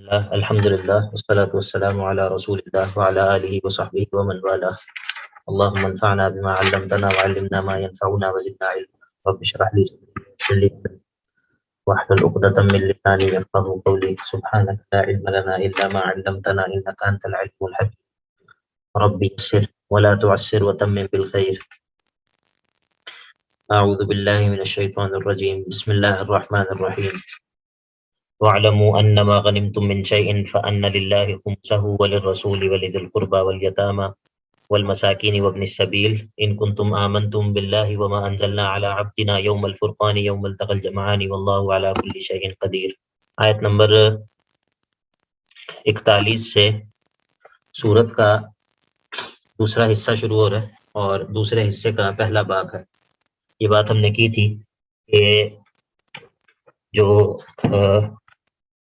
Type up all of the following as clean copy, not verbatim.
اللہ الحمدللہ والصلاة والسلام علی رسول اللہ وعلی آلہ وصحبہ ومن والاه اللهم انفعنا بما علمتنا وعلمنا ما ينفعنا وزدنا علما رب اشرح لي صدري ويسر لي امري واحلل عقدة من لساني يفقهوا قولي سبحانك لا علم لنا الا ما علمتنا انك انت العليم الحكيم رب يسر ولا تعسر وتمم بالخير اعوذ باللہ من الشیطان الرجیم بسم اللہ الرحمن الرحیم وَاعْلَمُوا أَنَّمَا غَنِمْتُم مِّن شَيْءٍ فَأَنَّ لِلَّهِ خُمُسَهُ وَلِلرَّسُولِ وَلِذِي الْقُرْبَى وَالْيَتَامَى وَالْمَسَاكِينِ وَابْنِ السَّبِيلِ إِن كُنتُمْ آمَنتُم بِاللَّهِ وَمَا أَنزَلْنَا عَلَىٰ عَبْدِنَا يَوْمَ الْفُرْقَانِ يَوْمَ الْتَقَى الْجَمْعَانِ وَاللَّهُ عَلَىٰ كُلِّ شَيْءٍ قَدِيرٌ۔ آیت نمبر 41 سے سورت کا دوسرا حصہ شروع ہو رہا ہے اور دوسرے حصے کا پہلا باب ہے۔ یہ بات ہم نے کی تھی کہ جو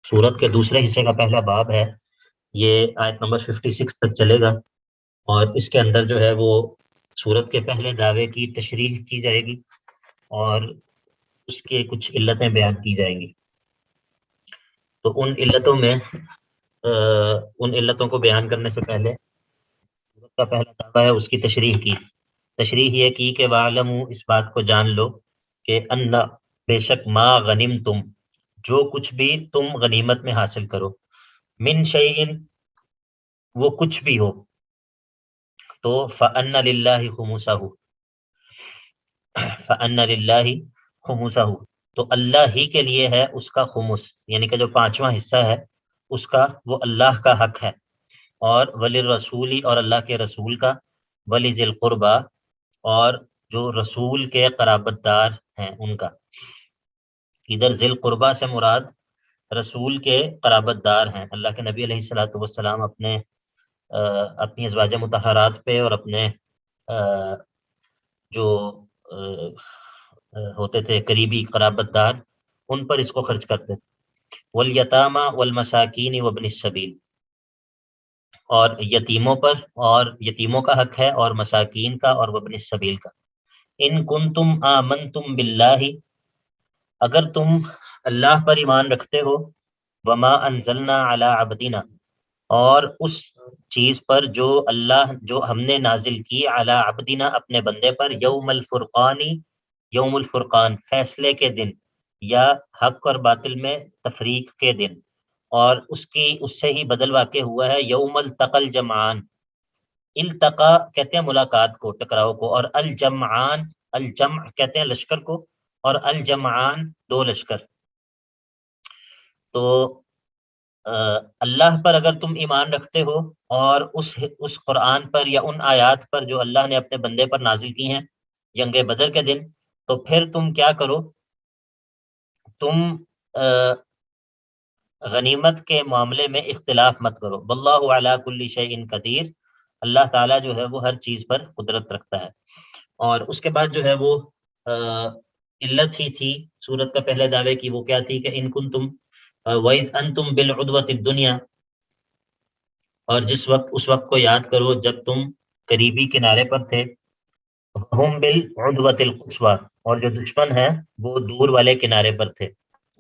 سورت کے دوسرے حصے کا پہلا باب ہے یہ آیت نمبر 56 تک چلے گا، اور اس کے اندر جو ہے وہ سورت کے پہلے دعوے کی تشریح کی جائے گی اور اس کے کچھ علتیں بیان کی جائیں گی۔ تو ان علتوں کو بیان کرنے سے پہلے سورت کا پہلا دعویٰ ہے اس کی تشریح یہ کی کہ وَاعْلَمُوا، اس بات کو جان لو کہ ان بے شک ما غنمتم، جو کچھ بھی تم غنیمت میں حاصل کرو، من شیئن، وہ کچھ بھی ہو، تو فَأَنَّ لِلَّهِ خُمُسَهُ، فَأَنَّ لِلَّهِ خُمُسَهُ، تو اللہ ہی کے لیے ہے اس کا خمس، یعنی کہ جو پانچواں حصہ ہے اس کا، وہ اللہ کا حق ہے، اور وَلِلرَّسُولِ، اور اللہ کے رسول کا، وَلِذِي الْقُرْبَى، اور جو رسول کے قرابت دار ہیں ان کا۔ ادھر ذی القربہ سے مراد رسول کے قرابت دار ہیں، اللہ کے نبی علیہ الصلوۃ والسلام اپنی ازواج مطہرات پہ اور اپنے جو ہوتے تھے قریبی قرابت دار، ان پر اس کو خرچ کرتے تھے۔ والیتامى والمساکین وابن السبیل، اور یتیموں پر، اور یتیموں کا حق ہے، اور مساکین کا، اور وابن السبیل کا۔ ان کنتم آمنتم باللہ، اگر تم اللہ پر ایمان رکھتے ہو، وما انزلنا علی عبدنا، اور اس چیز پر جو ہم نے نازل کی، علی عبدنا، اپنے بندے پر، یوم الفرقانی، یوم الفرقان، فیصلے کے دن، یا حق اور باطل میں تفریق کے دن، اور اس سے ہی بدل واقع ہوا ہے یوم التقى الجمعان۔ التقا کہتے ہیں ملاقات کو، ٹکراؤ کو، اور الجمعان، الجمع کہتے ہیں لشکر کو، اور الجمعان دو لشکر۔ تو اللہ پر اگر تم ایمان رکھتے ہو، اور اس قرآن پر یا ان آیات پر جو اللہ نے اپنے بندے پر نازل کی ہیں جنگ بدر کے دن، تو پھر تم کیا کرو، تم غنیمت کے معاملے میں اختلاف مت کرو۔ واللہ علی کل شیء قدیر، اللہ تعالیٰ جو ہے وہ ہر چیز پر قدرت رکھتا ہے۔ اور اس کے بعد جو ہے وہ علت ہی تھی سورت کا پہلے دعوے کی، وہ کیا تھی کہ ان کنتم وَإِذْ أَنْتُمْ بِالْعُدْوَةِ الدُّنْيَا، اور اس وقت کو یاد کرو جب تم قریبی کنارے پر تھے، وَهُمْ بِالْعُدْوَةِ الْقُصْوَىٰ، اور جو دشمن ہیں وہ دور والے کنارے پر تھے،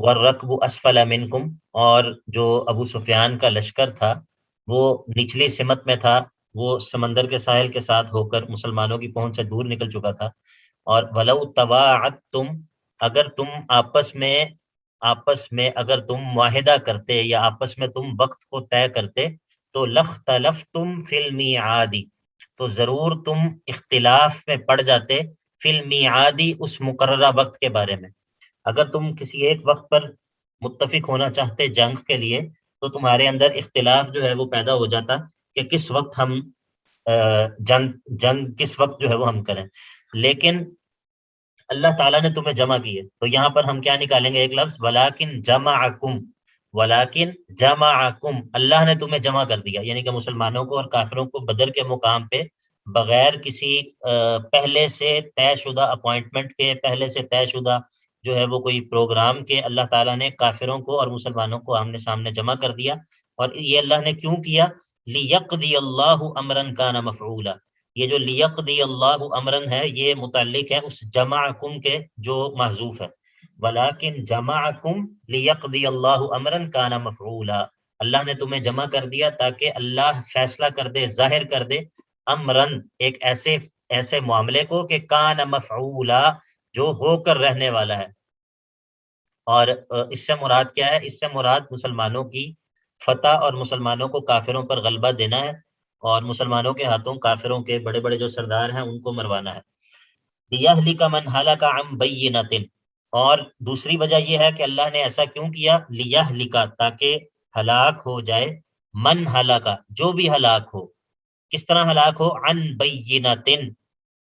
وَالرَّكْبُ أَسْفَلَ مِنْكُمْ، اور جو ابو سفیان کا لشکر تھا وہ نچلی سمت میں تھا، وہ سمندر کے ساحل کے ساتھ ہو کر مسلمانوں کی پہنچ سے دور نکل چکا تھا۔ اور وَلَوْ تَوَاعَدتُّمْ، اگر تم آپس میں اگر تم معاہدہ کرتے، یا آپس میں تم وقت کو طے کرتے، تو لَاخْتَلَفْتُمْ فِي الْمِيعَادِ، تو ضرور تم اختلاف میں پڑ جاتے، فی المیعاد، اس مقررہ وقت کے بارے میں۔ اگر تم کسی ایک وقت پر متفق ہونا چاہتے جنگ کے لیے، تو تمہارے اندر اختلاف جو ہے وہ پیدا ہو جاتا کہ کس وقت ہم جنگ کس وقت جو ہے وہ ہم کریں۔ لیکن اللہ تعالیٰ نے تمہیں جمع کیے، تو یہاں پر ہم کیا نکالیں گے؟ ایک لفظ وَلَٰكِن جَمَعَكُمْ، وَلَٰكِن جَمَعَكُمْ، اللہ نے تمہیں جمع کر دیا، یعنی کہ مسلمانوں کو اور کافروں کو بدر کے مقام پہ بغیر کسی پہلے سے طے شدہ اپوائنٹمنٹ کے، پہلے سے طے شدہ جو ہے وہ کوئی پروگرام کے، اللہ تعالیٰ نے کافروں کو اور مسلمانوں کو آمنے سامنے جمع کر دیا۔ اور یہ اللہ نے کیوں کیا؟ لِيَقْضِيَ اللَّهُ أَمْرًا كَانَ مَفْعُولًا، یہ جو لِيَقْضِيَ اللَّهُ أَمْرًا ہے یہ متعلق ہے اس جمعکم کے جو محذوف ہے، وَلَٰكِن جَمَعَكُمْ لِيَقْضِيَ اللَّهُ أَمْرًا كَانَ مَفْعُولًا، اللہ نے تمہیں جمع کر دیا تاکہ اللہ فیصلہ کر دے، ظاہر کر دے، امرن ایک ایسے معاملے کو کہ کان مفعولا جو ہو کر رہنے والا ہے۔ اور اس سے مراد کیا ہے؟ اس سے مراد مسلمانوں کی فتح اور مسلمانوں کو کافروں پر غلبہ دینا ہے، اور مسلمانوں کے ہاتھوں کافروں کے بڑے بڑے جو سردار ہیں ان کو مروانا ہے۔ لِيَهْلِكَ مَنْ هَلَكَ عَنْ بَيِّنَةٍ، اور دوسری وجہ یہ ہے کہ اللہ نے ایسا کیوں کیا؟ لِيَهْلِكَ تاکہ ہلاک ہو جائے، من ہلاکا جو بھی ہلاک ہو۔ کس طرح ہلاک ہو؟ عن بینۃ،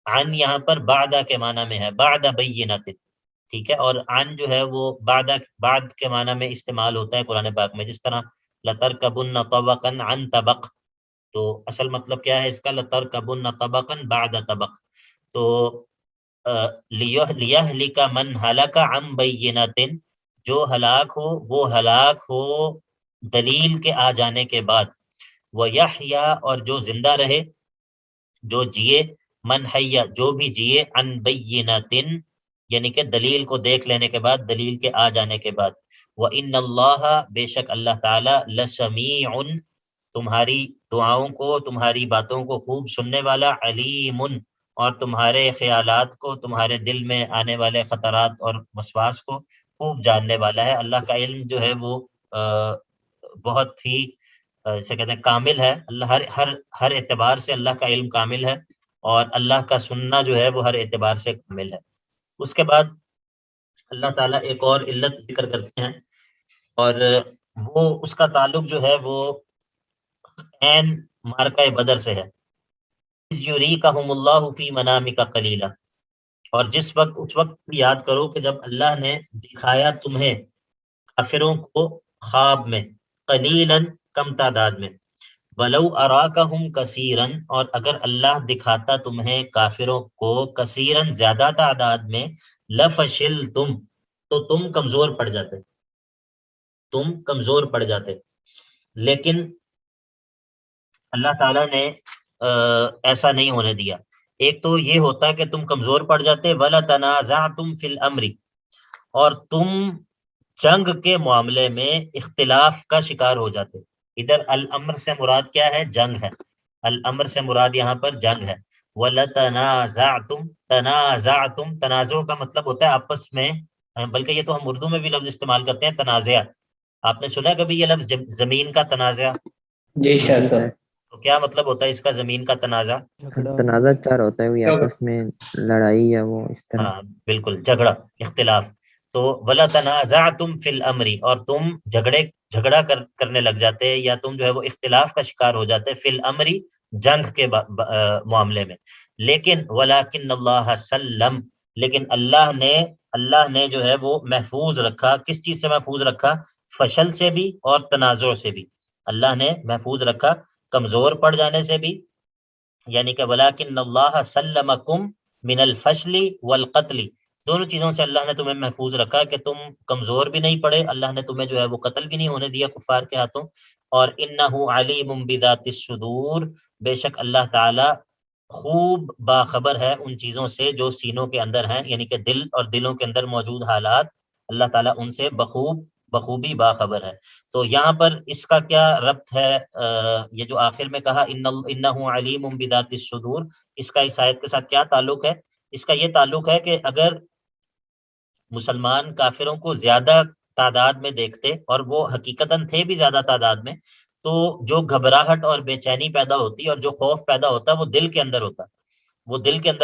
عن یہاں پر بعد کے معنی میں ہے، بعد بینۃ، ٹھیک ہے، اور عن جو ہے وہ بعد کے معنی میں استعمال ہوتا ہے قرآن پاک میں، جس طرح لترکبن طبقا عن طبق، تو اصل مطلب کیا ہے اس کا؟ لترکبن طبقا بعد طبق۔ تو لیہلک من ہلک عن بینۃ، جو ہلاک ہو وہ ہلاک ہو دلیل کے آ جانے کے بعد، ویحیا اور جو زندہ رہے، جو جیے، من حیا جو بھی جیے، عن بینۃ یعنی کہ دلیل کو دیکھ لینے کے بعد، دلیل کے آ جانے کے بعد۔ وَإِنَّ اللَّهَ بے شک اللہ تعالی لَسَمِيعٌ تمہاری دعاؤں کو، تمہاری باتوں کو خوب سننے والا، علیم اور تمہارے خیالات کو، تمہارے دل میں آنے والے خطرات اور وسواس کو خوب جاننے والا ہے۔ اللہ کا علم جو ہے وہ بہت ہی جسے کہتے ہیں کامل ہے، اللہ ہر اعتبار سے اللہ کا علم کامل ہے، اور اللہ کا سننا جو ہے وہ ہر اعتبار سے کامل ہے۔ اس کے بعد اللہ تعالیٰ ایک اور علت ذکر کرتے ہیں، اور وہ اس کا تعلق جو ہے وہ عین مارکہ بدر سے ہے۔ اذ یریکہم اللہ فی منامک قلیلا، اور اس وقت یاد کرو کہ جب اللہ نے دکھایا تمہیں کافروں کو خواب میں، قلیلا کم تعداد میں، ولو اراکہم کثیرا اور اگر اللہ دکھاتا تمہیں کافروں کو کثیرا زیادہ تعداد میں، لفشلتم تو تم کمزور پڑ جاتے، لیکن اللہ تعالیٰ نے ایسا نہیں ہونے دیا۔ ایک تو یہ ہوتا کہ تم کمزور پڑ جاتے، وَلَتَنَازَعْتُمْ فِي الْأَمْرِ اور تم جنگ کے معاملے میں اختلاف کا شکار ہو جاتے۔ ادھر الامر سے مراد کیا ہے؟ جنگ ہے، الامر سے مراد یہاں پر جنگ ہے۔ وَلَتَنَازَعْتُمْ تنازعتم، تنازع کا مطلب ہوتا ہے آپس میں، بلکہ یہ تو ہم اردو میں بھی لفظ استعمال کرتے ہیں تنازع۔ آپ نے سنا کبھی یہ لفظ زمین کا تنازع؟ جی شاید سر۔ تو کیا مطلب ہوتا ہے اس کا، زمین کا تنازع؟ تنازع چار ہوتا ہے، وہ آپس میں لڑائی یا وہ اس طرح۔ ہاں بالکل، جھگڑا، اختلاف۔ تو ولا تنازعتم فی الامر اور تم جھگڑا کرنے لگ جاتے، یا تم جو ہے وہ اختلاف کا شکار ہو جاتے، فی الامر جنگ کے معاملے میں۔ لیکن ولکن اللہ سلم، لیکن اللہ نے جو ہے وہ محفوظ رکھا، کس چیز سے محفوظ رکھا؟ فشل سے بھی اور تنازع سے بھی اللہ نے محفوظ رکھا، کمزور پڑ جانے سے بھی، یعنی کہ ولکن اللہ سلمکم من الفشل والقتل، دونوں چیزوں سے اللہ نے تمہیں محفوظ رکھا کہ تم کمزور بھی نہیں پڑے، اللہ نے تمہیں جو ہے وہ قتل بھی نہیں ہونے دیا کفار کے ہاتھوں۔ اور انہ علیم بذات الصدور، بے شک اللہ تعالی خوب باخبر ہے ان چیزوں سے جو سینوں کے اندر ہیں، یعنی کہ دل اور دلوں کے اندر موجود حالات، اللہ تعالیٰ ان سے بخوبی باخبر ہے۔ تو یہاں پر اس کا کیا ربط ہے؟ یہ جو آخر میں کہا انہ علیم بذات الصدور، اس کا اس آیت کے ساتھ کیا تعلق ہے؟ اس کا یہ تعلق ہے کہ اگر مسلمان کافروں کو زیادہ تعداد میں دیکھتے، اور وہ حقیقتاً تھے بھی زیادہ تعداد میں، تو جو گھبراہٹ اور بے چینی پیدا ہوتی اور جو خوف پیدا ہوتا وہ دل کے اندر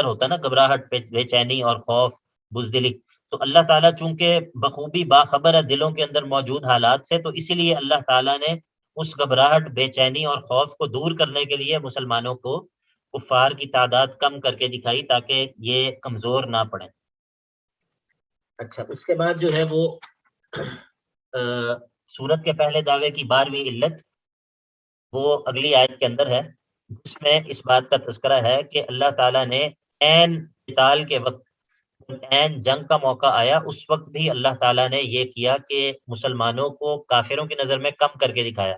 ہوتا نا، گھبراہٹ، بے چینی اور خوف، بزدلی۔ تو اللہ تعالیٰ چونکہ بخوبی باخبر ہے دلوں کے اندر موجود حالات سے، تو اسی لیے اللہ تعالیٰ نے اس گھبراہٹ، بے چینی اور خوف کو دور کرنے کے لیے مسلمانوں کو کفار کی تعداد کم کر کے دکھائی تاکہ یہ کمزور نہ پڑے۔ اچھا، اس کے بعد جو ہے وہ سورت کے پہلے دعوے کی 12ویں علت وہ اگلی آیت کے اندر ہے، جس میں اس بات کا تذکرہ ہے کہ اللہ تعالیٰ نے عین قتال کے وقت، عین جنگ کا موقع آیا، اس وقت بھی اللہ تعالیٰ نے یہ کیا کہ مسلمانوں کو کافروں کی نظر میں کم کر کے دکھایا،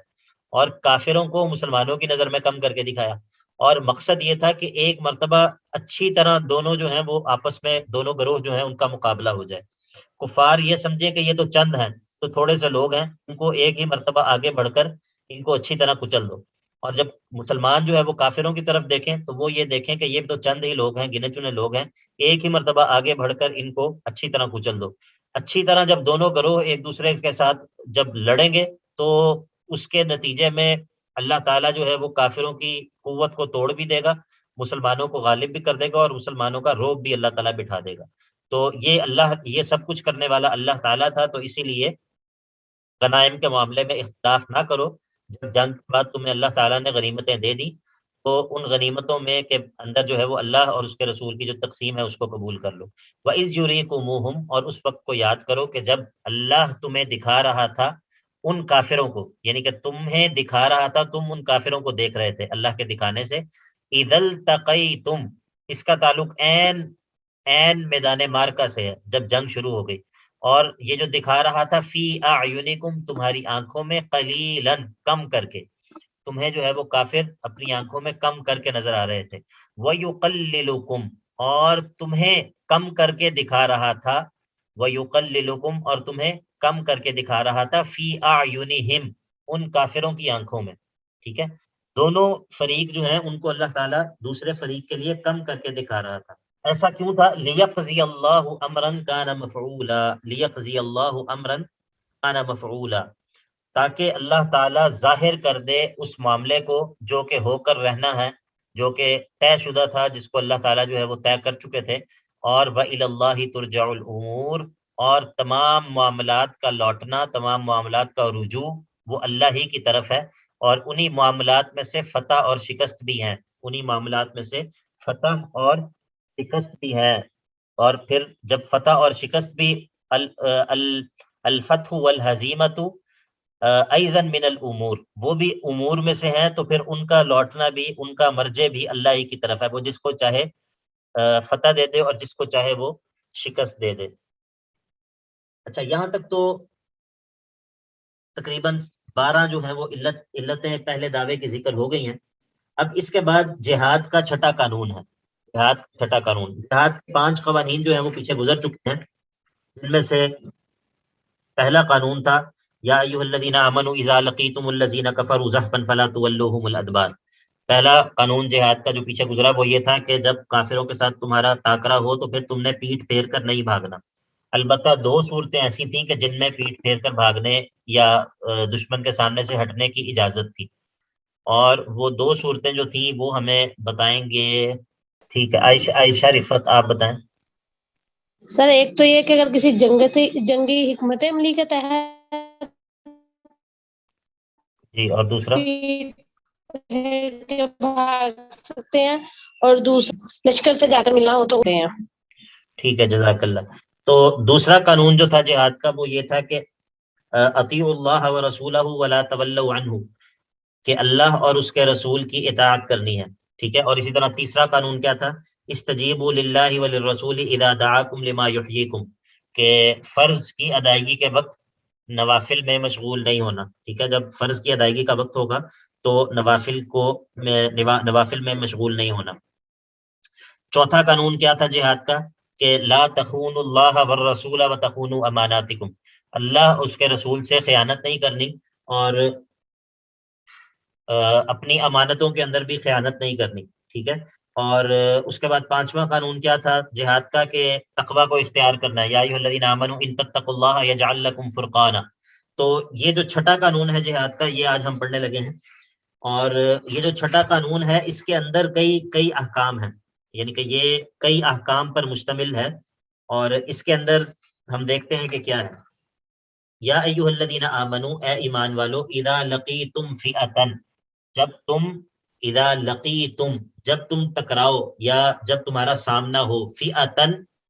اور کافروں کو مسلمانوں کی نظر میں کم کر کے دکھایا، اور مقصد یہ تھا کہ ایک مرتبہ اچھی طرح دونوں جو ہیں وہ آپس میں، دونوں گروہ جو ہیں ان کا مقابلہ ہو جائے۔ کفار یہ سمجھے کہ یہ تو چند ہیں، تو تھوڑے سے لوگ ہیں ان کو ایک ہی مرتبہ آگے بڑھ کر ان کو اچھی طرح کچل دو. اور جب مسلمان جو ہے وہ کافروں کی طرف دیکھیں تو وہ یہ دیکھیں کہ یہ تو چند ہی لوگ ہیں، گنے چنے لوگ ہیں، ایک ہی مرتبہ آگے بڑھ کر ان کو اچھی طرح کچل دو. اچھی طرح جب دونوں گروہ ایک دوسرے کے ساتھ جب لڑیں گے تو اس کے نتیجے میں اللہ تعالیٰ جو ہے وہ کافروں کی قوت کو توڑ بھی دے گا، مسلمانوں کو غالب بھی کر دے گا، اور مسلمانوں کا روب بھی اللہ تعالیٰ بٹھا دے گا. تو یہ سب کچھ کرنے والا اللہ تعالیٰ تھا. تو اسی لیے غنائم کے معاملے میں اختلاف نہ کرو. جب جنگ کے بعد تمہیں اللہ تعالیٰ نے غنیمتیں دے دی تو ان غنیمتوں میں کے اندر جو ہے وہ اللہ اور اس کے رسول کی جو تقسیم ہے اس کو قبول کر لو. وَإِذْ يُرِيكُمُوهُمْ، اور اس وقت کو یاد کرو کہ جب اللہ تمہیں دکھا رہا تھا ان کافروں کو، یعنی کہ تمہیں دکھا رہا تھا، تم ان کافروں کو دیکھ رہے تھے اللہ کے دکھانے سے. اِذَا الْتَقَيْتُمْ، اس کا تعلق این میدان معرکہ سے ہے، جب جنگ شروع ہو گئی. اور یہ جو دکھا رہا تھا فی اعینکم، تمہاری آنکھوں میں، قلیلاً، کم کر کے، تمہیں جو ہے وہ کافر اپنی آنکھوں میں کم کر کے نظر آ رہے تھے. وَيُقَلِّلُكُمْ، اور تمہیں کم کر کے دکھا رہا تھا، وَيُقَلِّلُكُمْ، اور تمہیں کم کر کے دکھا رہا تھا، فی اعینہم، ان کافروں کی آنکھوں میں. ٹھیک ہے، دونوں فریق جو ہیں ان کو اللہ تعالیٰ دوسرے فریق کے لیے کم کر کے دکھا رہا تھا. ایسا کیوں تھا؟ لیقضی اللہ امرا کان مفعولا، لیقضی اللہ امرا کان مفعولا، تاکہ اللہ تعالیٰ ظاہر کر دے اس معاملے کو جو کہ ہو کر رہنا ہے، جو کہ طے شدہ تھا، جس کو اللہ تعالیٰ جو ہے وہ طے کر چکے تھے. اور وَإِلَى اللَّهِ تُرْجَعُ الْأُمُورُ، اور تمام معاملات کا لوٹنا، تمام معاملات کا رجوع وہ اللہ ہی کی طرف ہے. اور انہی معاملات میں سے فتح اور شکست بھی ہیں، انہی معاملات میں سے فتح اور شکست بھی ہے. اور پھر جب فتح اور شکست بھی الفتح والہزیمت ایضا من الامور، وہ بھی امور میں سے ہیں، تو پھر ان کا لوٹنا بھی، ان کا مرجع بھی اللہ ہی کی طرف ہے. وہ جس کو چاہے فتح دے دے اور جس کو چاہے وہ شکست دے دے. اچھا، یہاں تک تو تقریباً 12 جو ہیں وہ علتیں پہلے دعوے کی ذکر ہو گئی ہیں. اب اس کے بعد جہاد کا چھٹا قانون ہے. جہاد کا چھٹا قانون، جہاد کے 5 قوانین جو ہیں وہ پیچھے گزر چکے ہیں. جن میں سے پہلا قانون تھا یا ایھا الذین آمنوا اذا لقیتم الذین کفروا زحفا فلا تولوهم الادبار. پہلا قانون جہاد کا جو پیچھے گزرا وہ یہ تھا کہ جب کافروں کے ساتھ تمہارا ٹاکرا ہو تو پھر تم نے پیٹ پھیر کر نہیں بھاگنا. البتہ 2 صورتیں ایسی تھیں کہ جن میں پیٹ پھیر کر بھاگنے یا دشمن کے سامنے سے ہٹنے کی اجازت تھی، اور وہ 2 صورتیں جو تھیں وہ ہمیں بتائیں گے. ٹھیک ہے، عائشہ رفت آپ بتائیں. سر ایک تو یہ کہ اگر کسی جنگی حکمت عملی کے تحت جی، اور دوسرا بھاگ سکتے ہیں، اور دوسرا لشکر سے جا کر ملنا ہو تو ہوتے ہیں. ٹھیک ہے، جزاک اللہ. تو دوسرا قانون جو تھا جہاد کا وہ یہ تھا کہ اطیعوا اللہ ورسولہ ولا تولوا عنہ، کہ اللہ اور اس کے رسول کی اطاعت کرنی ہے. ٹھیک ہے، اور اسی طرح تیسرا قانون کیا تھا؟ استجیبوا للہ وللرسول اذا دعاکم لما یحییکم، کہ فرض کی ادائیگی کے وقت نوافل میں مشغول نہیں ہونا. ٹھیک ہے، جب فرض کی ادائیگی کا وقت ہوگا تو نوافل میں مشغول نہیں ہونا. چوتھا قانون کیا تھا جہاد کا؟ کہ لا تخونوا اللہ والرسول وتخونوا اماناتکم، اللہ اس کے رسول سے خیانت نہیں کرنی، اور اپنی امانتوں کے اندر بھی خیانت نہیں کرنی. ٹھیک ہے، اور اس کے بعد 5واں قانون کیا تھا جہاد کا؟ کہ تقوی کو اختیار کرنا ہے. یا ایھا الذین آمنوا ان تتقوا اللہ یجعل لکم فرقانا. تو یہ جو چھٹا قانون ہے جہاد کا یہ آج ہم پڑھنے لگے ہیں. اور یہ جو چھٹا قانون ہے اس کے اندر کئی احکام ہیں، یعنی کہ یہ کئی احکام پر مشتمل ہے. اور اس کے اندر ہم دیکھتے ہیں کہ کیا ہے. یا ایھا الذین آمنوا، اے ایمان والو، اذا لقیتم فئۃ، جب تم ٹکراؤ یا جب تمہارا سامنا ہو، فئۃ،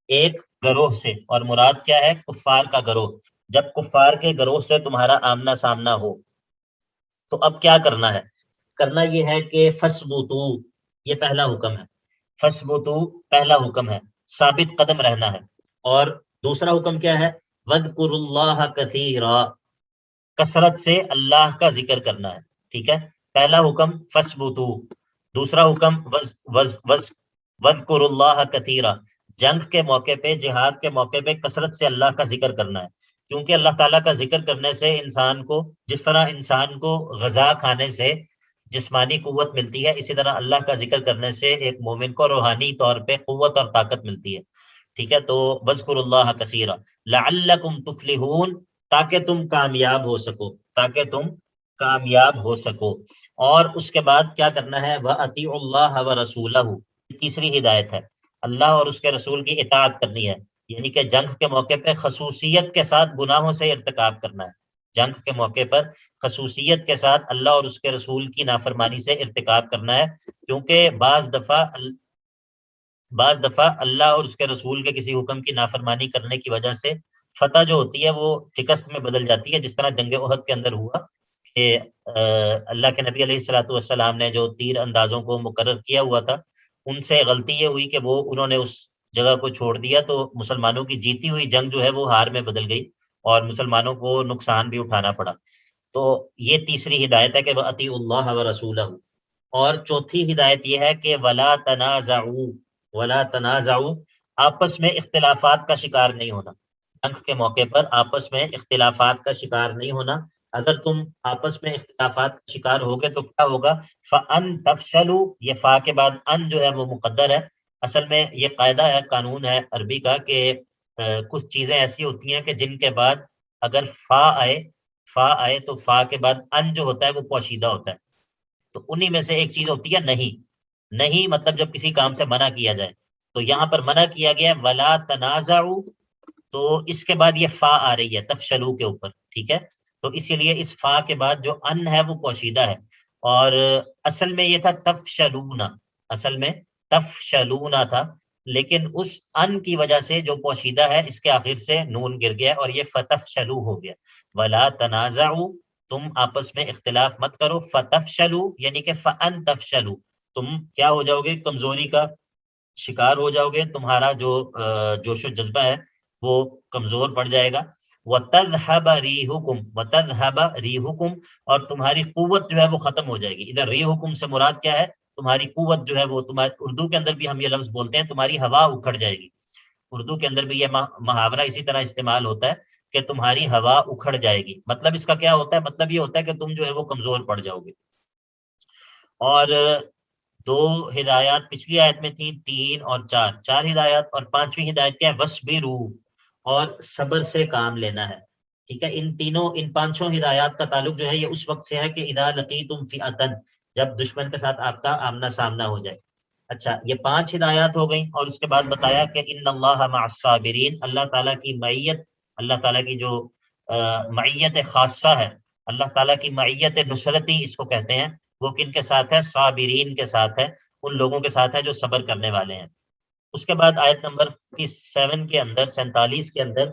ایک گروہ سے، اور مراد کیا ہے؟ کفار کا گروہ. جب کفار کے گروہ سے تمہارا آمنا سامنا ہو تو اب کیا کرنا ہے؟ کرنا یہ ہے کہ فثبتوا، یہ پہلا حکم ہے. فثبتوا پہلا حکم ہے، ثابت قدم رہنا ہے. اور دوسرا حکم کیا ہے؟ وَاذْكُرُوا اللَّهَ كَثِيرًا، کثرت سے اللہ کا ذکر کرنا ہے. ٹھیک ہے، پہلا حکم فثبتوا، دوسرا حکم وَاذْكُرُوا اللَّهَ كَثِيرًا، جنگ کے موقع پہ، جہاد کے موقع پہ کثرت سے اللہ کا ذکر کرنا ہے. کیونکہ اللہ تعالیٰ کا ذکر کرنے سے انسان کو، جس طرح انسان کو غذا کھانے سے جسمانی قوت ملتی ہے، اسی طرح اللہ کا ذکر کرنے سے ایک مومن کو روحانی طور پہ قوت اور طاقت ملتی ہے. ٹھیک ہے، تو وذکروا اللہ کثیرا لعلکم تفلحون، تاکہ تم کامیاب ہو سکو، تاکہ تم کامیاب ہو سکو. اور اس کے بعد کیا کرنا ہے؟ وَأَطِیعُوا اللَّهَ وَرَسُولَهُ، تیسری ہدایت ہے، اللہ اور اس کے رسول کی اطاعت کرنی ہے. یعنی کہ جنگ کے موقع پہ خصوصیت کے ساتھ گناہوں سے ارتکاب کرنا ہے. جنگ کے موقع پر خصوصیت کے ساتھ اللہ اور اس کے رسول کی نافرمانی سے ارتکاب کرنا ہے، کیونکہ بعض دفعہ اللہ اور اس کے رسول کے کسی حکم کی نافرمانی کرنے کی وجہ سے فتح جو ہوتی ہے وہ شکست میں بدل جاتی ہے، جس طرح جنگ احد کے اندر ہوا کہ اللہ کے نبی علیہ الصلوۃ والسلام نے جو تیر اندازوں کو مقرر کیا ہوا تھا، ان سے غلطی یہ ہوئی کہ انہوں نے اس جگہ کو چھوڑ دیا، تو مسلمانوں کی جیتی ہوئی جنگ جو ہے وہ ہار میں بدل گئی اور مسلمانوں کو نقصان بھی اٹھانا پڑا. تو یہ تیسری ہدایت ہے کہ وَأَطِیعُوا اللَّهَ وَرَسُولَهُ. اور چوتھی ہدایت یہ ہے کہ وَلَا تَنَازَعُوا، آپس میں اختلافات کا شکار نہیں ہونا. جنگ کے موقع پر آپس میں اختلافات کا شکار نہیں ہونا. اگر تم آپس میں اختلافات کا شکار ہوگے تو کیا ہوگا؟ فَأَن تَفْشَلُوا، یہ فا کے بعد ان جو ہے وہ مقدر ہے. اصل میں یہ قاعدہ ہے، قانون ہے عربی کا کہ کچھ چیزیں ایسی ہوتی ہیں کہ جن کے بعد اگر فا آئے تو فا کے بعد ان جو ہوتا ہے وہ پوشیدہ ہوتا ہے. تو انہی میں سے ایک چیز ہوتی ہے نہیں مطلب جب کسی کام سے منع کیا جائے، تو یہاں پر منع کیا گیا ہے وَلَا تَنَازَعُوا، تو اس کے بعد یہ فا آ رہی ہے تفشلو کے اوپر. ٹھیک ہے، تو اسی لیے اس فا کے بعد جو ان ہے وہ پوشیدہ ہے. اور اصل میں یہ تھا تفشلونا، اصل میں تفشلونا تھا، لیکن اس ان کی وجہ سے جو پوشیدہ ہے اس کے آخر سے نون گر گیا اور یہ فتفشلو ہو گیا. وَلَا تَنَازَعُوا، تم آپس میں اختلاف مت کرو، فتفشلوا یعنی کہ فَأَن تفشلوا، تم کیا ہو جاؤ گے؟ کمزوری کا شکار ہو جاؤ گے، تمہارا جو جوش و جذبہ ہے وہ کمزور پڑ جائے گا. وَتَذْهَبَ رِيحُكُمْ، اور تمہاری قوت جو ہے وہ ختم ہو جائے گی. ادھر ریحکم سے مراد کیا ہے؟ تمہاری قوت جو ہے وہ تمہاری، اردو کے اندر بھی ہم یہ لفظ بولتے ہیں تمہاری ہوا اکھڑ جائے گی. اردو کے اندر بھی یہ محاورہ اسی طرح استعمال ہوتا ہے کہ تمہاری ہوا اکھڑ جائے گی. مطلب اس کا کیا ہوتا ہے؟ مطلب یہ ہوتا ہے کہ تم جو ہے وہ کمزور پڑ جاؤ گے. اور دو ہدایات پچھلی آیت میں تھیں، 3 اور 4 ہدایات. اور 5ویں ہدایت کیا ہے؟ وَاصْبِرُوا، اور صبر سے کام لینا ہے. ٹھیک ہے، ان 5 ہدایات کا تعلق جو ہے یہ اس وقت سے ہے کہ اذا لقیتم فئۃ، جب دشمن کے ساتھ آپ کا آمنا سامنا ہو جائے. اچھا، یہ 5 ہدایات ہو گئیں، اور اس کے بعد بتایا کہ ان اللہ مع الصابرین، اللہ تعالیٰ کی معیت، اللہ تعالیٰ کی جو معیت خاصہ ہے، اللہ تعالیٰ کی معیت نصرتی اس کو کہتے ہیں، وہ کن کے ساتھ ہے؟ صابرین کے ساتھ ہے، ان لوگوں کے ساتھ ہے جو صبر کرنے والے ہیں. اس کے بعد آیت نمبر 47 کے اندر 47 کے اندر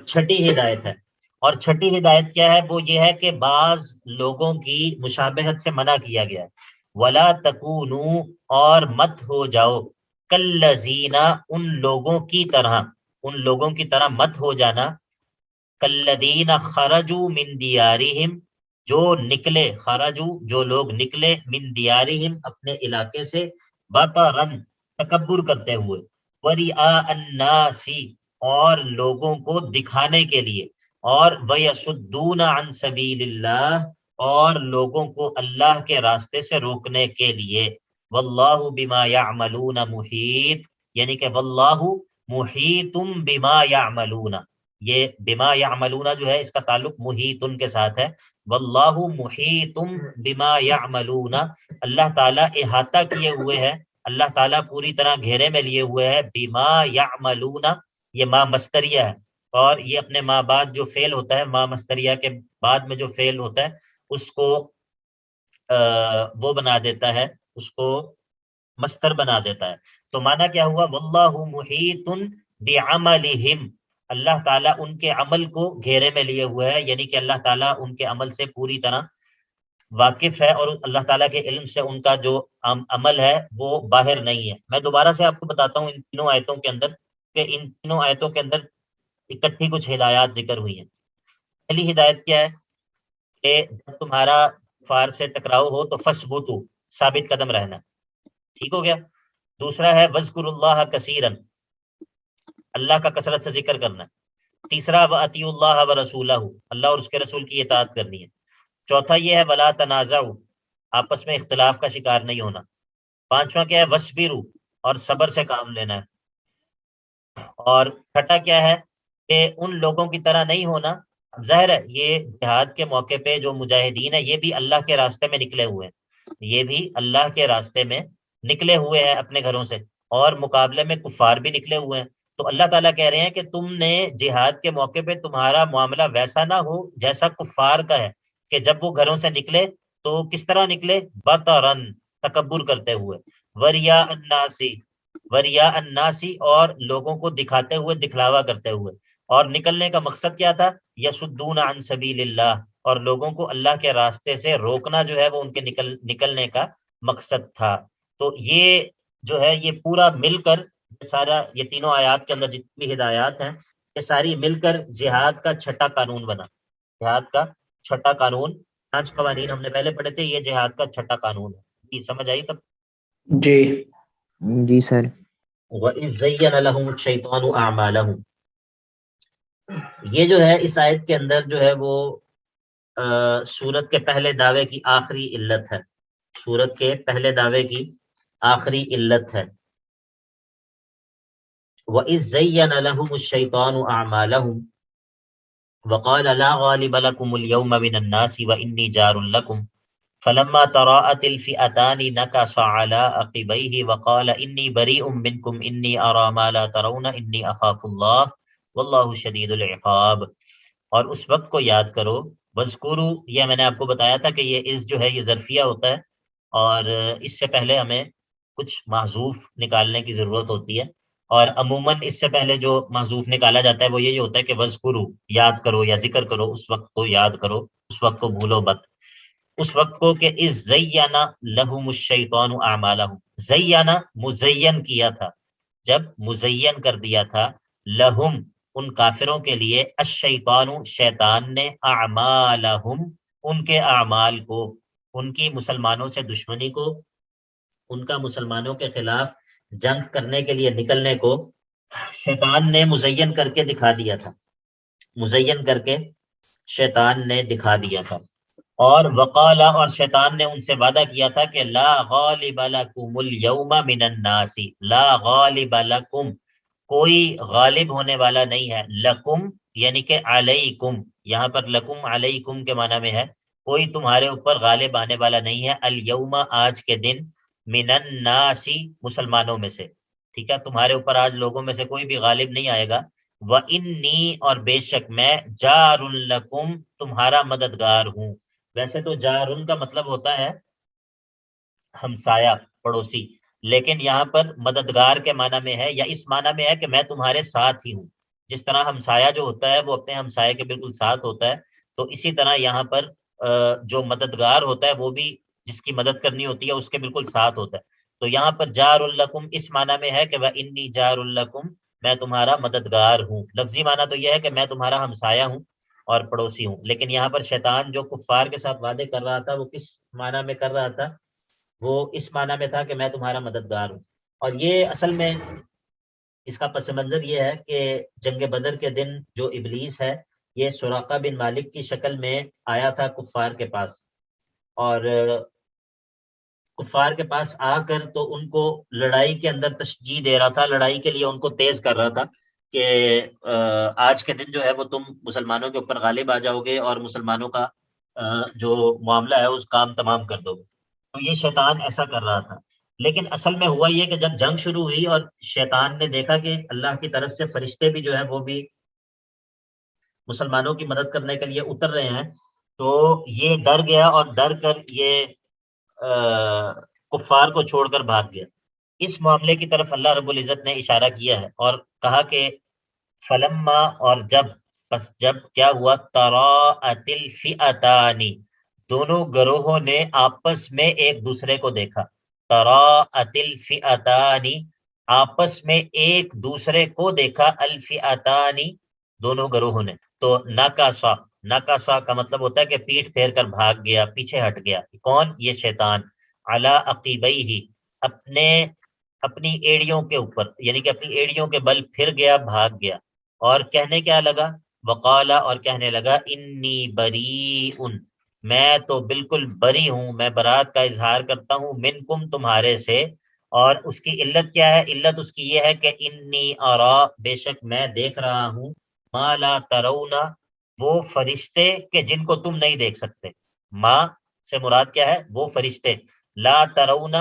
چھٹی ہدایت ہے. اور چھٹی ہدایت کیا ہے؟ وہ یہ ہے کہ بعض لوگوں کی مشابہت سے منع کیا گیا ہے. وَلَا تَكُونُوا، اور مت ہو جاؤ، کالذین، ان لوگوں کی طرح مت ہو جانا، کالذین خرجوا من دیارہم، جو نکلے، خرجوا جو لوگ نکلے، من دیارہم اپنے علاقے سے، بطرن تکبر کرتے ہوئے، ورئاء الناس اور لوگوں کو دکھانے کے لیے، اور ویصدون عن سبیل اللہ اور لوگوں کو اللہ کے راستے سے روکنے کے لیے. واللہ بما یعملون محیط، یعنی کہ واللہ محیط بما یعملون، یہ بما یعملون جو ہے اس کا تعلق محیطن کے ساتھ ہے. واللہ محیط بما یعملون، اللہ تعالیٰ احاطہ کیے ہوئے ہے، اللہ تعالیٰ پوری طرح گھیرے میں لیے ہوئے ہے. بما یعملون، یہ ما مستریہ ہے، اور یہ اپنے ما بعد جو فعل ہوتا ہے، ما مستریہ کے بعد میں جو فعل ہوتا ہے اس کو وہ بنا دیتا ہے، اس کو مستر بنا دیتا ہے. تو معنی کیا ہوا؟ واللہ محیط بعملہم، اللہ تعالیٰ ان کے عمل کو گھیرے میں لیے ہوئے ہے، یعنی کہ اللہ تعالیٰ ان کے عمل سے پوری طرح واقف ہے، اور اللہ تعالیٰ کے علم سے ان کا جو عمل ہے وہ باہر نہیں ہے. میں دوبارہ سے آپ کو بتاتا ہوں ان تینوں آیتوں کے اندر کہ ان تینوں آیتوں کے اندر اکٹھی کچھ ہدایات ذکر ہوئی ہیں. پہلی ہدایت کیا ہے کہ جب تمہارا فار سے ٹکراؤ ہو تو فثبتوا، ثابت قدم رہنا. ٹھیک ہو گیا. دوسرا ہے وذکروا اللہ کثیرا، اللہ کا کثرت سے ذکر کرنا. تیسرا وَأَطِیعُوا اللَّهَ وَرَسُولَهُ، اللہ اور اس کے رسول کی اطاعت کرنی ہے۔ چوتھا یہ ہے وَلَا تَنَازَعُوا، آپس میں اختلاف کا شکار نہیں ہونا۔ پانچواں کیا ہے وَاصْبِرُوا، اور صبر سے کام لینا ہے۔ اور چھٹا کیا ہے کہ ان لوگوں کی طرح نہیں ہونا۔ اب ظاہر ہے یہ جہاد کے موقع پہ جو مجاہدین ہیں یہ بھی اللہ کے راستے میں نکلے ہوئے ہیں، یہ بھی اللہ کے راستے میں نکلے ہوئے ہیں اپنے گھروں سے، اور مقابلے میں کفار بھی نکلے ہوئے ہیں۔ تو اللہ تعالیٰ کہہ رہے ہیں کہ تم نے جہاد کے موقع پہ تمہارا معاملہ ویسا نہ ہو جیسا کفار کا ہے، کہ جب وہ گھروں سے نکلے تو کس طرح نکلے؟ بطرن، تکبر کرتے ہوئے، وریا الناسی، وریا الناسی، اور لوگوں کو دکھاتے ہوئے، دکھلاوا کرتے ہوئے۔ اور نکلنے کا مقصد کیا تھا؟ یصدون عن سبیل اللہ، اور لوگوں کو اللہ کے راستے سے روکنا جو ہے وہ ان کے نکلنے کا مقصد تھا۔ تو یہ جو ہے یہ پورا مل کر سارا، یہ تینوں آیات کے اندر جتنی ہدایات ہیں یہ ساری مل کر جہاد کا چھٹا قانون بنا، جہاد کا چھٹا قانون۔ 5 قوانین ہم نے پہلے پڑھے تھے، یہ جہاد کا چھٹا قانون ہے۔ جی سمجھ آئی تب؟ جی جی سر۔ وَإِذْ زَيَّنَ لَهُمُ الشَّيْطَانُ أَعْمَالَهُمْ، یہ جو ہے اس آیت کے اندر جو ہے وہ سورت کے پہلے دعوے کی آخری علت ہے، سورت کے پہلے دعوے کی آخری علت ہے۔ وَإِذْ زَيَّنَ لَهُمُ الشَّيْطَانُ أَعْمَالَهُمْ وَقَالَ لَا غَالِبَ لَكُمُ الْيَوْمَ مِنَ النَّاسِ وَإِنِّي جَارٌ لَكُمْ فَلَمَّا تَرَاءَتِ الْفِئَتَانِ نَكَصَ عَلَىٰ عَقِبَيْهِ وَقَالَ إِنِّي بَرِيءٌ مِّنكُمْ إِنِّي أَرَىٰ مَا لَا تَرَوْنَ إِنِّي أَخَافُ اللَّهَ وَاللَّهُ شَدِيدُ الْعِقَابِ۔ اور اس وقت کو یاد کرو، وَاذْكُرُوا، یہ میں نے آپ کو بتایا تھا کہ یہ جو ہے یہ ظرفیہ ہوتا ہے، اور اس سے پہلے ہمیں کچھ محذوف نکالنے کی ضرورت ہوتی ہے، اور عموماً اس سے پہلے جو محذوف نکالا جاتا ہے وہ یہ ہوتا ہے کہ وَاذْكُرُوا، یاد کرو یا ذکر کرو، اس وقت کو یاد کرو، اس وقت کو بھولو مت، اس وقت کو کہ اِذْ زَيَّنَ لَهُمُ الشَّيْطَانُ أَعْمَالَهُمْ، زَيَّنَ مزین کیا تھا، جب مزین کر دیا تھا، لہم ان کافروں کے لیے، الشیطان شیطان نے، اعمالہم ان کے اعمال کو، ان کی مسلمانوں سے دشمنی کو، ان کا مسلمانوں کے خلاف جنگ کرنے کے لیے نکلنے کو شیطان نے مزین کر کے دکھا دیا تھا، مزین کر کے شیطان نے دکھا دیا تھا۔ اور وقال، اور شیطان نے ان سے وعدہ کیا تھا کہ لا غالب لکم اليوم من الناس، لا غالب لکم، کوئی غالب ہونے والا نہیں ہے، لکم یعنی کہ علیکم، یہاں پر لکم علیکم کے معنی میں ہے کوئی تمہارے اوپر غالب آنے والا نہیں ہے، الیوم آج کے دن، من الناس مسلمانوں میں سے، ٹھیک ہے، تمہارے اوپر آج لوگوں میں سے کوئی بھی غالب نہیں آئے گا، وَإِنِّي اور بے شک میں، جار لکم تمہارا مددگار ہوں۔ ویسے تو جارن کا مطلب ہوتا ہے ہمسایہ، پڑوسی، لیکن یہاں پر مددگار کے معنی میں ہے، یا اس معنی میں ہے کہ میں تمہارے ساتھ ہی ہوں۔ جس طرح ہمسایہ جو ہوتا ہے وہ اپنے ہمسایہ کے بالکل ساتھ ہوتا ہے، تو اسی طرح یہاں پر جو مددگار ہوتا ہے وہ بھی جس کی مدد کرنی ہوتی ہے اس کے بالکل ساتھ ہوتا ہے۔ تو یہاں پر جار لکم اس معنی میں ہے کہ وَإِنِّي جار لکم، میں تمہارا مددگار ہوں۔ لفظی معنی تو یہ ہے کہ میں تمہارا ہمسایہ ہوں اور پڑوسی ہوں، لیکن یہاں پر شیطان جو کفار کے ساتھ وعدے کر رہا تھا وہ کس معنی میں کر رہا تھا؟ وہ اس معنی میں تھا کہ میں تمہارا مددگار ہوں۔ اور یہ اصل میں اس کا پس منظر یہ ہے کہ جنگ بدر کے دن جو ابلیس ہے یہ سراقہ بن مالک کی شکل میں آیا تھا کفار کے پاس، اور کفار کے پاس آ کر تو ان کو لڑائی کے اندر تشجیع دے رہا تھا، لڑائی کے لیے ان کو تیز کر رہا تھا کہ آج کے دن جو ہے وہ تم مسلمانوں کے اوپر غالب آ جاؤ گے اور مسلمانوں کا جو معاملہ ہے اس کام تمام کر دو گے۔ تو یہ شیطان ایسا کر رہا تھا، لیکن اصل میں ہوا یہ کہ جب جنگ شروع ہوئی اور شیطان نے دیکھا کہ اللہ کی طرف سے فرشتے بھی جو ہے وہ بھی مسلمانوں کی مدد کرنے کے لیے اتر رہے ہیں، تو یہ ڈر گیا اور ڈر کر یہ کفار کو چھوڑ کر بھاگ گیا۔ اس معاملے کی طرف اللہ رب العزت نے اشارہ کیا ہے اور کہا کہ فلما، اور جب، پس جب کیا ہوا، تراءت الفئتان، دونوں گروہوں نے آپس میں ایک دوسرے کو دیکھا، تراءت الفئتان آپس میں ایک دوسرے کو دیکھا، الفئتان دونوں گروہوں نے، تو ناکاسا، ناکاسا کا مطلب ہوتا ہے کہ پیٹھ پھیر کر بھاگ گیا، پیچھے ہٹ گیا، کون؟ یہ شیطان، علی عقیبیہ اپنی ایڑیوں کے اوپر، یعنی کہ اپنی ایڑیوں کے بل پھر گیا، بھاگ گیا، اور کہنے کیا لگا؟ وقالا، اور کہنے لگا انی بریئن، میں تو بالکل بری ہوں، میں برات کا اظہار کرتا ہوں، منکم، تمہارے سے۔ اور اس کی علت کیا ہے؟ علت اس کی یہ ہے کہ انی ارا، بے شک میں دیکھ رہا ہوں، ما لا ترون، وہ فرشتے کہ جن کو تم نہیں دیکھ سکتے۔ ما سے مراد کیا ہے؟ وہ فرشتے، لا ترون،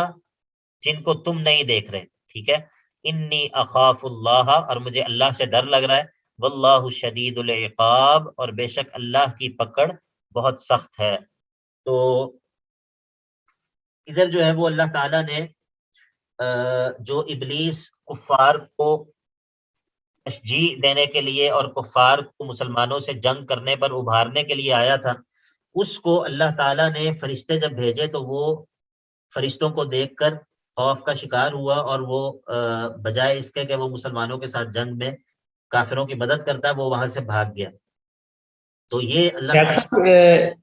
جن کو تم نہیں دیکھ رہے، ٹھیک ہے۔ انی اخاف اللہ، اور مجھے اللہ سے ڈر لگ رہا ہے، واللہ شدید العقاب، اور بے شک اللہ کی پکڑ بہت سخت ہے۔ تو ادھر جو ہے وہ اللہ تعالیٰ نے جو ابلیس کفار کو تشجیع دینے کے لیے اور کفار کو مسلمانوں سے جنگ کرنے پر ابھارنے کے لیے آیا تھا، اس کو اللہ تعالیٰ نے فرشتے جب بھیجے تو وہ فرشتوں کو دیکھ کر خوف کا شکار ہوا، اور وہ بجائے اس کے کہ وہ مسلمانوں کے ساتھ جنگ میں کافروں کی مدد کرتا ہے، وہ وہاں سے بھاگ گیا۔ تو یہ اللہ تعالیٰ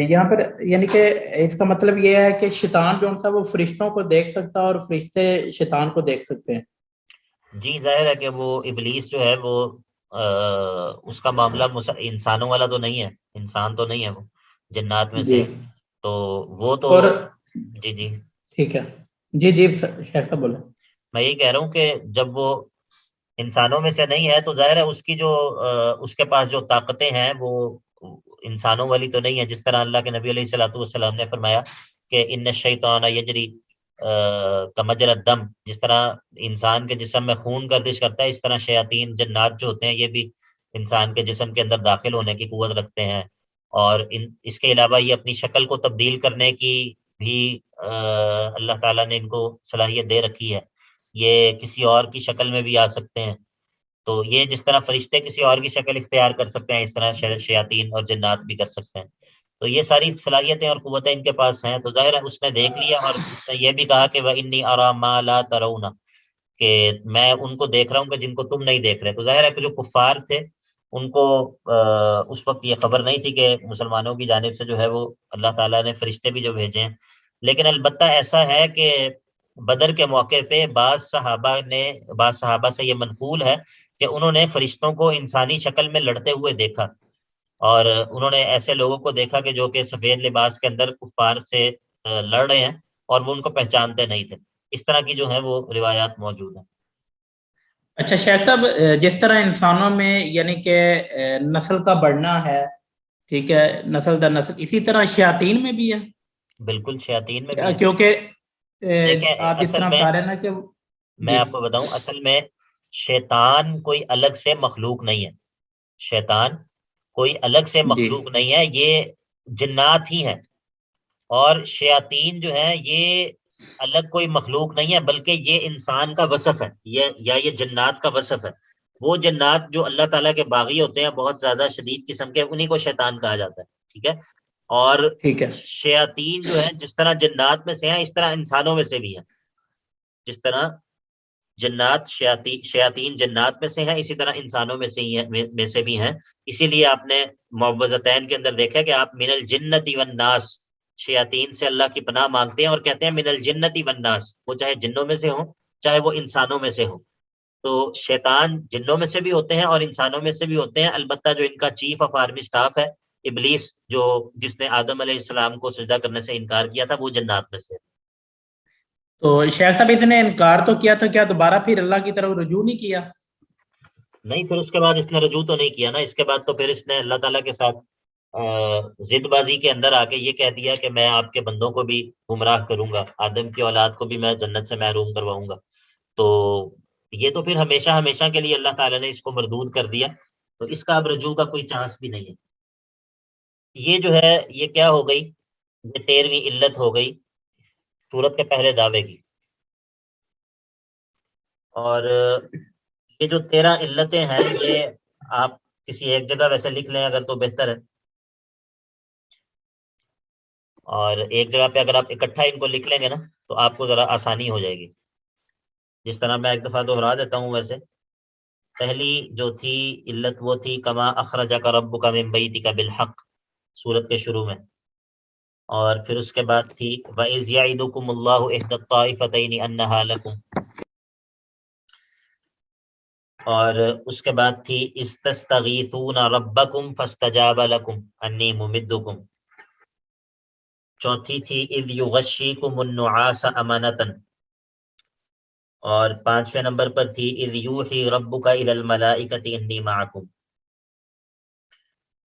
یہاں پر یعنی کہ اس کا مطلب یہ ہے کہ شیطان جو تھا وہ فرشتوں کو دیکھ سکتا اور فرشتے شیطان کو دیکھ سکتے ہیں۔ جی ظاہر ہے کہ وہ ابلیس جو ہے وہ اس کا معاملہ انسانوں والا تو نہیں ہے، انسان تو نہیں ہے، وہ جنات میں سے، تو وہ تو جی جی ٹھیک ہے، جی جی شیخ صاحب بولیں۔ میں یہی کہہ رہا ہوں کہ جب وہ انسانوں میں سے نہیں ہے تو ظاہر ہے اس کی جو اس کے پاس جو طاقتیں ہیں وہ انسانوں والی تو نہیں ہے، جس طرح اللہ کے نبی علیہ الصلوۃ والسلام نے فرمایا کہ ان الشیطان یجری کمجرى الدم، جس طرح انسان کے جسم میں خون گردش کرتا ہے، اس طرح شیاطین جنات جو ہوتے ہیں یہ بھی انسان کے جسم کے اندر داخل ہونے کی قوت رکھتے ہیں، اور اس کے علاوہ یہ اپنی شکل کو تبدیل کرنے کی بھی اللہ تعالیٰ نے ان کو صلاحیت دے رکھی ہے، یہ کسی اور کی شکل میں بھی آ سکتے ہیں۔ تو یہ جس طرح فرشتے کسی اور کی شکل اختیار کر سکتے ہیں، اس طرح شیاطین اور جنات بھی کر سکتے ہیں۔ تو یہ ساری صلاحیتیں اور قوتیں ان کے پاس ہیں، تو ظاہر ہے اس نے دیکھ لیا، اور اس نے یہ بھی کہا کہ وَإِنِّي أَرَى مَا لَا تَرَوْنَ، کہ میں ان کو دیکھ رہا ہوں کہ جن کو تم نہیں دیکھ رہے۔ تو ظاہر ہے کہ جو کفار تھے ان کو اس وقت یہ خبر نہیں تھی کہ مسلمانوں کی جانب سے جو ہے وہ اللہ تعالیٰ نے فرشتے بھی جو بھیجے ہیں، لیکن البتہ ایسا ہے کہ بدر کے موقع پہ بعض صحابہ سے یہ منقول ہے کہ انہوں نے فرشتوں کو انسانی شکل میں لڑتے ہوئے دیکھا، اور انہوں نے ایسے لوگوں کو دیکھا کہ جو کہ سفید لباس کے اندر کفار سے لڑ رہے ہیں اور وہ ان کو پہچانتے نہیں تھے۔ اس طرح کی جو ہیں وہ روایات موجود ہیں۔ اچھا شیخ صاحب، جس طرح انسانوں میں یعنی کہ نسل کا بڑھنا ہے، ٹھیک ہے، نسل در نسل، اسی طرح شیاطین میں بھی ہے؟ بالکل شیاطین میں بھی ہے، کیونکہ آپ اس اصل طرح میں بتا رہے ہیں نا کہ میں آپ کو بتاؤں، اصل میں شیطان کوئی الگ سے مخلوق نہیں ہے، شیطان کوئی الگ سے مخلوق نہیں ہے، یہ جنات ہی ہیں، اور شیاطین جو ہیں یہ الگ کوئی مخلوق نہیں ہے، بلکہ یہ انسان کا وصف ہے، یہ جنات کا وصف ہے۔ وہ جنات جو اللہ تعالیٰ کے باغی ہوتے ہیں بہت زیادہ شدید قسم کے، انہی کو شیطان کہا جاتا ہے، ٹھیک ہے۔ اور شیاطین جو ہیں جس طرح جنات میں سے ہیں اس طرح انسانوں میں سے بھی ہیں، جس طرح جنات شیاطین جنات میں سے ہیں اسی طرح انسانوں میں سے بھی ہیں۔ اسی لیے آپ نے معوذتین کے اندر دیکھا کہ آپ من الجنتی والناس، شیاطین سے اللہ کی پناہ مانگتے ہیں اور کہتے ہیں من الجنتی والناس، وہ چاہے جنوں میں سے ہوں چاہے وہ انسانوں میں سے ہوں۔ تو شیطان جنوں میں سے بھی ہوتے ہیں اور انسانوں میں سے بھی ہوتے ہیں، البتہ جو ان کا چیف آف آرمی سٹاف ہے ابلیس، جس نے آدم علیہ السلام کو سجدہ کرنے سے انکار کیا تھا، وہ جنات میں سے۔ تو شیخ صاحب اس نے انکار تو کیا تھا، کیا دوبارہ پھر اللہ کی طرف رجوع نہیں کیا؟ نہیں، پھر اس کے بعد اس نے رجوع تو نہیں کیا نا، اس کے بعد تو پھر اس نے اللہ تعالیٰ کے ساتھ ضد بازی کے اندر آ کے یہ کہہ دیا کہ میں آپ کے بندوں کو بھی گمراہ کروں گا، آدم کی اولاد کو بھی میں جنت سے محروم کرواؤں گا۔ تو یہ تو پھر ہمیشہ ہمیشہ کے لیے اللہ تعالیٰ نے اس کو مردود کر دیا، تو اس کا اب رجوع کا کوئی چانس بھی نہیں ہے۔ یہ جو ہے یہ کیا ہو گئی، یہ 13ویں علت ہو گئی سورت کے پہلے دعوے کی، اور یہ جو 13 علتیں ہیں یہ آپ کسی ایک جگہ ویسے لکھ لیں اگر تو بہتر ہے، اور ایک جگہ پہ اگر آپ اکٹھا ان کو لکھ لیں گے نا تو آپ کو ذرا آسانی ہو جائے گی۔ جس طرح میں ایک دفعہ دوہرا دیتا ہوں، ویسے پہلی جو تھی علت وہ تھی کما اخرجک ربک من بیتک بالحق، سورت کے شروع میں، اور پھر اس کے بعد تھی وَإِذْ يَعِدُكُمُ اللَّهُ إِحْدَى الطَّائِفَتَيْنِ أَنَّهَا لَكُمْ، اور اس کے بعد تھی استستغیثون ربکم فاستجاب لکم انی ممدکم. چوتھی تھی اذ یغشیکم النعاس امانتا. اور پانچویں نمبر پر تھی اذ یوحی ربک الی الملائکۃ انی معکم.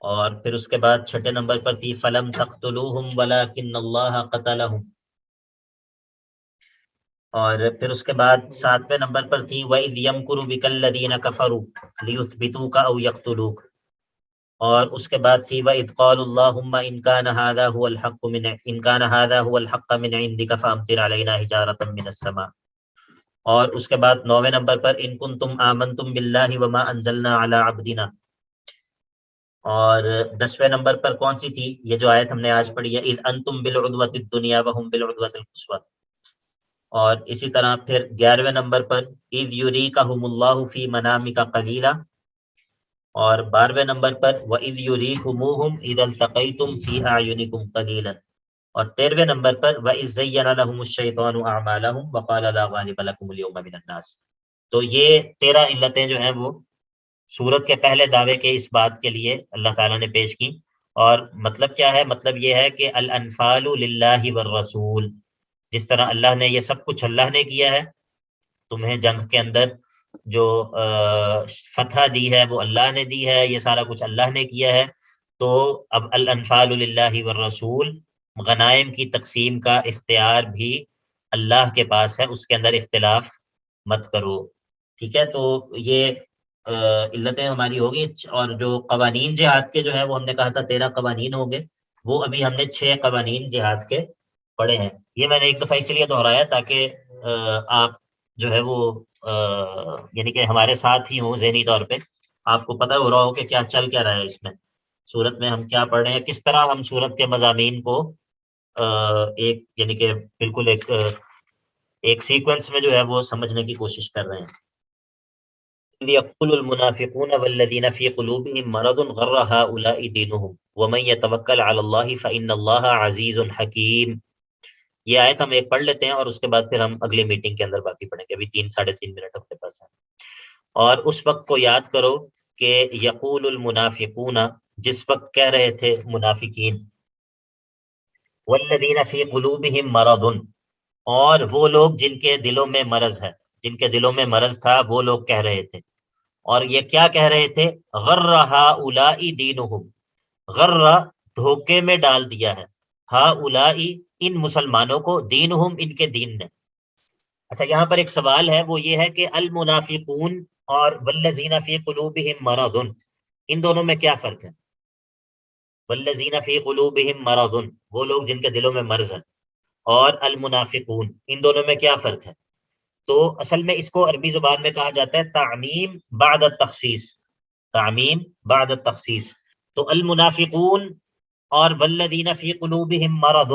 اور پھر اس کے بعد چھٹے نمبر پر تھی فلم تقتلوہم ولکن اللہ قتلہم. اور پھر اس کے بعد ساتویں نمبر پر تھی وَإِذْ يَمْكُرُ بِكَ الَّذِينَ كَفَرُوا لِيُثْبِتُوكَ أَوْ يَقْتُلُوكَ. اور اس کے بعد تھی وَإِذْ قَالُوا اللَّهُمَّ إِنْ كَانَ هَذَا هُوَ الْحَقَّ مِنْ عِنْدِكَ فَأَمْطِرْ عَلَيْنَا حِجَارَةً مِنَ السَّمَاءِ. اور اس کے بعد نویں نمبر پر إِن كُنتُمْ آمَنْتُمْ بِاللَّهِ وَمَا أَنزَلْنَا عَلَى عَبْدِنَا. اور 10ویں نمبر پر کون سی تھی؟ یہ جو آیت ہم نے آج پڑھی ہے اذ انتم بالعدوۃ الدنیا وهم بالعدوۃ القصویٰ. اور اسی طرح پھر 11ویں نمبر پر اذ یریکہم اللہ فی منامک قلیلا. اور 12ویں نمبر پر واذ یریکموہم اذ التقیتم فی اعینکم قلیلا. اور 13ویں نمبر پر واذ زین لہم الشیطان اعمالہم وقال لا غالب لکم اليوم من الناس. تو یہ 13 علتیں جو ہیں وہ سورت کے پہلے دعوے کے اس بات کے لیے اللہ تعالیٰ نے پیش کی. اور مطلب کیا ہے؟ مطلب یہ ہے کہ الانفال للہ والرسول. جس طرح اللہ نے یہ سب کچھ اللہ نے کیا ہے، تمہیں جنگ کے اندر جو فتح دی ہے وہ اللہ نے دی ہے، یہ سارا کچھ اللہ نے کیا ہے. تو اب الانفال للہ والرسول، غنائم کی تقسیم کا اختیار بھی اللہ کے پاس ہے، اس کے اندر اختلاف مت کرو. ٹھیک ہے، تو یہ علتیں ہماری ہوگی. اور جو قوانین جہاد کے جو ہے وہ ہم نے کہا تھا 13 قوانین ہوں گے، وہ ابھی ہم نے 6 قوانین جہاد کے پڑھے ہیں. یہ میں نے ایک دفعہ اسی لیے دہرایا تاکہ آپ جو ہے وہ یعنی کہ ہمارے ساتھ ہی ہوں ذہنی طور پہ، آپ کو پتہ ہو رہا ہو کہ کیا چل کیا رہا ہے اس میں، سورت میں ہم کیا پڑھ رہے ہیں، کس طرح ہم سورت کے مضامین کو ایک یعنی کہ بالکل ایک سیکوینس میں جو ہے وہ سمجھنے کی کوشش کر رہے ہیں. يقول المنافقون والذين في قلوبهم مرض غر هؤلاء دينهم ومن يتوكل على الله فإن الله عزيز حكيم. یہ آیت ہم ایک پڑھ لیتے ہیں اور اس کے بعد پھر ہم اگلی میٹنگ کے اندر باقی پڑھیں گے. ابھی 3-3.5 منٹ اپنے پاس ہیں. اور اس وقت کو یاد کرو کہ یقول المنافقون، جس وقت کہہ رہے تھے منافقین، والذین فی قلوبہم مرض، اور وہ لوگ جن کے دلوں میں مرض ہے، جن کے دلوں میں مرض تھا وہ لوگ کہہ رہے تھے. اور یہ کیا کہہ رہے تھے؟ غر ہؤلاء دینہم، غر دھوکے میں ڈال دیا ہے، ہؤلاء ان مسلمانوں کو، دینہم ان کے دین نے. اچھا، یہاں پر ایک سوال ہے، وہ یہ ہے کہ المنافقون اور والذین فی قلوبہم مرض، ان دونوں میں کیا فرق ہے؟ والذین فی قلوبہم مرض، وہ لوگ جن کے دلوں میں مرض ہے، اور المنافقون، ان دونوں میں کیا فرق ہے؟ تو اصل میں اس کو عربی زبان میں کہا جاتا ہے تعمیم بعد التخصیص، تعمیم بعد التخصیص. تو المنافقون اور والذین فی قلوبہم مرض،